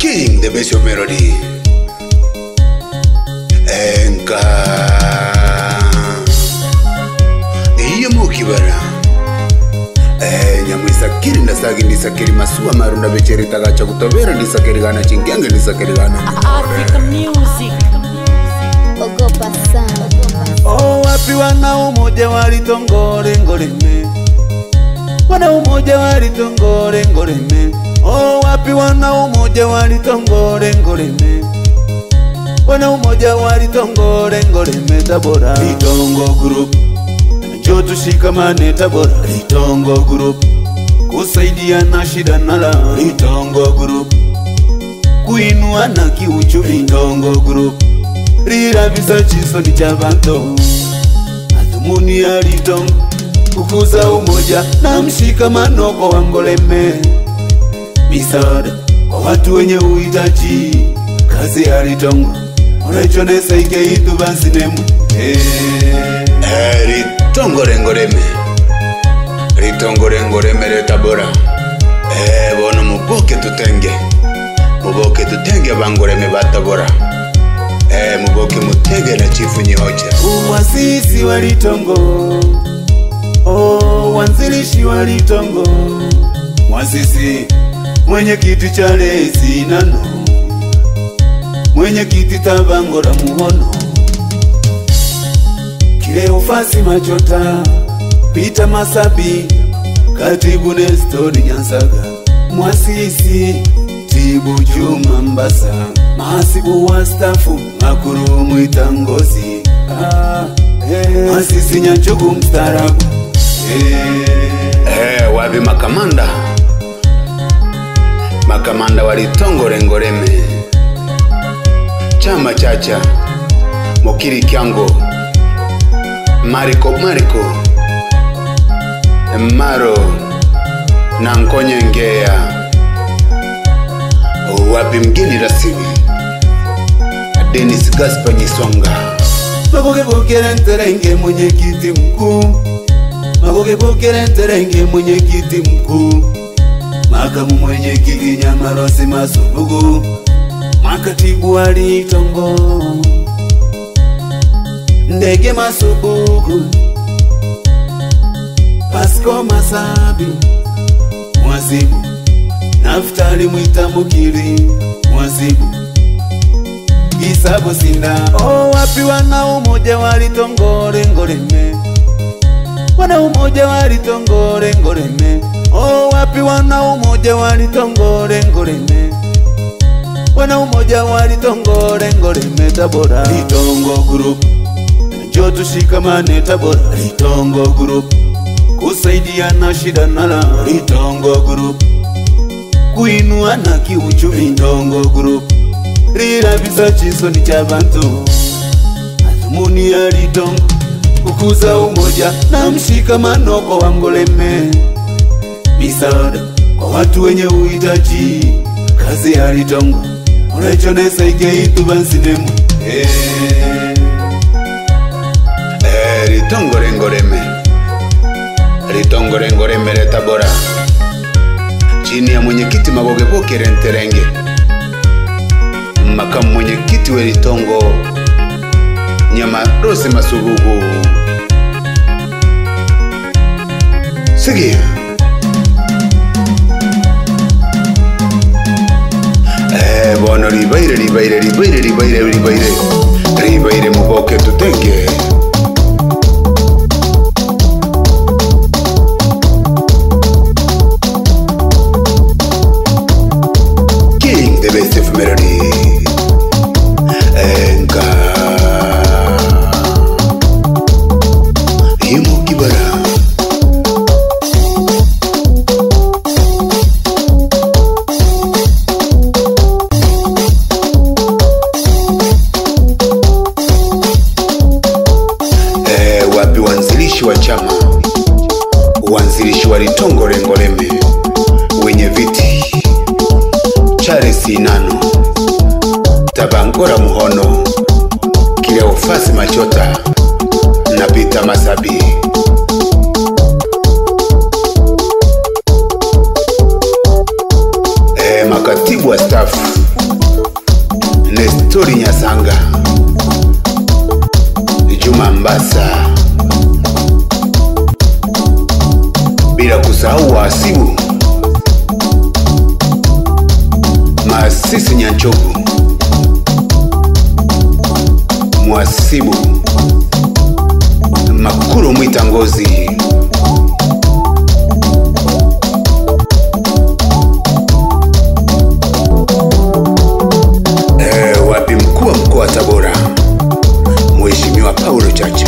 King, the best of melody. Enka iyo mukibara nyamwisakiri ndasagi ndisakiri masuwa marunda bechere tagacha kutobera ndisakiri gana chingenge ndisakiri gana African music. Ogopa sana. Oh, wapi wana umoja walitongore ngoreme, wana umoja walitongore ngoreme. Oh, wapi wana umoja walitongore ngoreme, wana umoja walitongore ngoreme. Tabora Litongo Group, njoo tushikamane. Tabora Litongo Group, kusaidiana shida nala. Litongo Group, kuinuana kiuchumi. Litongo Group, rirabisa chisoni chabantu. Atumuni ya Litongo, kukuza umoja na mshikamano kwa wangoleme. Misaada kwa watu wenye uhitaji, kazi ya Litongo unaichonesa ike itu basi nemu. Litongo rengoreme, Litongo rengoreme re Tabora. Bono muboke tutenge, muboke tutenge bangoreme ba Tabora. Muboke mutenge na chifu Nyihocha. Uwasisi wa Litongo, oh, wanzilishi wa Litongo. Mwasisi mwenye kiti cha lezi nano, mwenye kiti tabangora muhono. Kile ufasi Machota, Peter Masabi, katibu Nestori Nyansaga. Mwasisi Tibu Juma Mbasa, mahasibu wa stafu Makuru Mwitangozi. Mwasisi Nyanchugu mstarabu. Wabi makamanda, makamanda wa Litongo rengoreme. Chama chacha Mokiri Kyango, Mariko Maro na Nkonye Ngea. Wapi mgeni rasimi Dennis Gaspar Nyisonga. Maboke bokere nterenge mwenyekiti mkuu, maboke bokere nterenge mwenyekiti mkuu. Makamu mwenyekiti Nyamarosi Masubugu, makatibu wa Litongo Ndege Masubugu, Pasco Masabi, mwasibu Naftali Mwitamukiri, mwasibu Isabu Sinda. Oh, wapi wana umoja wa Litongo rengoreme, wana umoja wa Litongo rengoreme. Oh, wapi wana umoja wa Litongo rengoreme, wana umoja wa Litongo rengoreme. Tabora Litongo Group, njoo tushikamane. Tabora Litongo Group, kusaidiana shida nala. Litongo Group, kuinuana kiuchumi. Litongo Group, rirabisa chisoni chabantu. Atumuni ya Litongo, kukuza umoja na mshikamano kwa wangoleme. Misaada kwa watu wenye uhitaji, kazi ya Litongo unaichonesa ike itu basi nemu. Litongo rengoreme, Litongo rengoreme re Tabora. Chini ya mwenyekiti Maboke Boke renterenge, makamu mwenyekiti wa Litongo Nyamarosi Masubugu. Sigia bono ribaire muboke tutenge. King, the best of melody. Enka Himu Kibara. Wapi wanzilishi wa chama, wanzilishi wa Litongo rengoreme, wenye viti Charles Inano, Tabangora Muhono, Kile ufasi Machota na Peter Masabi. makatibu wa staff Nestori Nyasanga, Juma Mbasa, bila kusahau wahasibu Maasisi Nyanchogu, mwasibu Makuru Mwita Ngozi, wapi mkuu wa mkoa wa Tabora Mheshimiwa Paulo Chacha,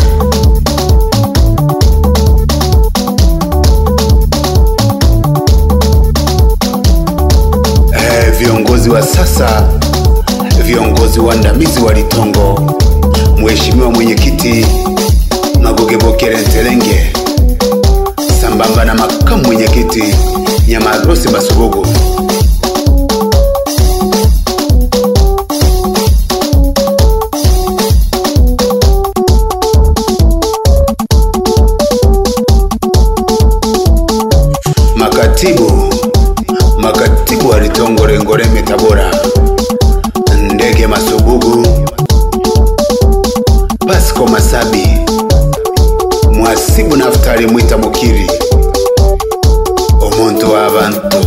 viongozi wa sasa, viongozi waandamizi wa Litongo, Mheshimiwa mwenyekiti Magoge Ntelenge, sambamba na makamu mwenyekiti Nyamarosi Basubugu, makatibu wa Litongo Rengoreme Tabora, Ndege Masubugu, Pasco Masabi, mwasibu Naftali Mwita Mukiri, omuntu w'abantu,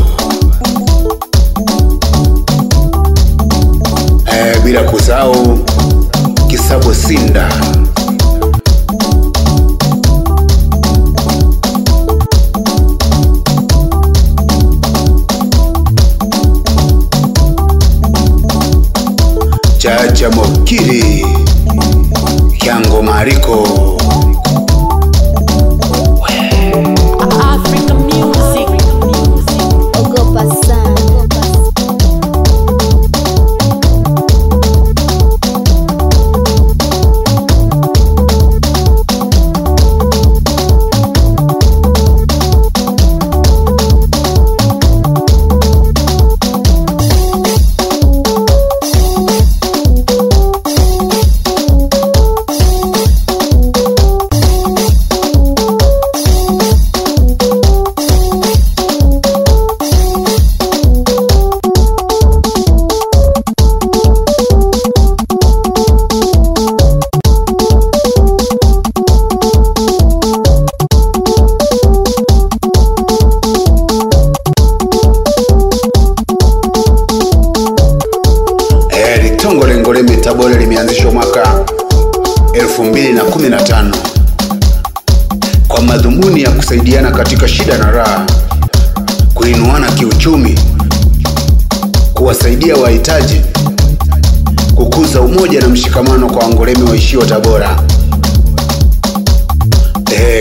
bila kusahau Kisabo Sinda, Chacha Mukiri, Kyango Mariko, African music. Ogopa sana. Litongo Rengoreme Tabora limeanzishwa mwaka 2015 kwa madhumuni ya kusaidiana katika shida na raha, kuinuana kiuchumi, kuwasaidia wahitaji, kukuza umoja na mshikamano kwa Wangoreme waishio Tabora.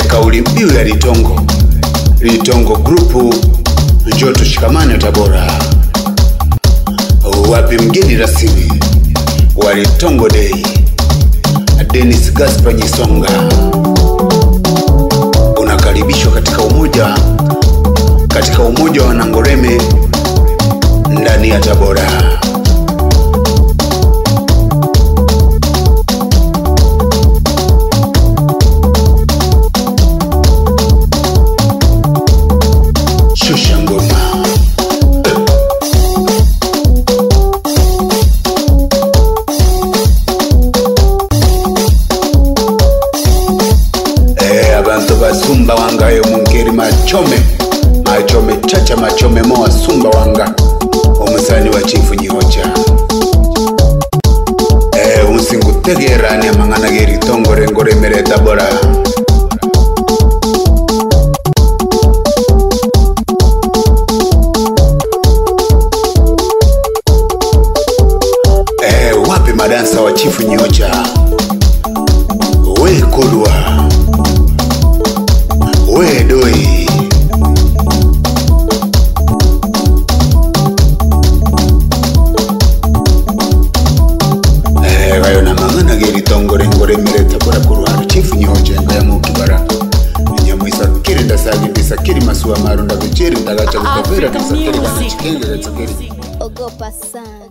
Kauli mbiu ya Litongo Group, njoo tushikamane Tabora. Wapi mgeni rasmi wa Litongo Day, Dennis Gaspar Nyisonga, unakaribishwa katika umoja wa Wanangoreme ndani ya Tabora. Shusha ngoma. Abantu basumba wanga yo mungeri machome chacha machome moa sumba wanga omusani wa chifu Nyihocha, usingutegerane amangana ge Litongo Rengoreme Tabora. Wapi madansa wa chifu Nyihocha, we Kulwa, we Doi, gayo na mangana ge Litongo Rengoreme Tabora Kulwa chifu Nyihocha ngaya mukibara nyamwisa kiri ndasagi ndisakiri masuwa marunda bicheri ndagacha kutavera ndisakiri kana chikenge gatsikiri. Ogopa sana.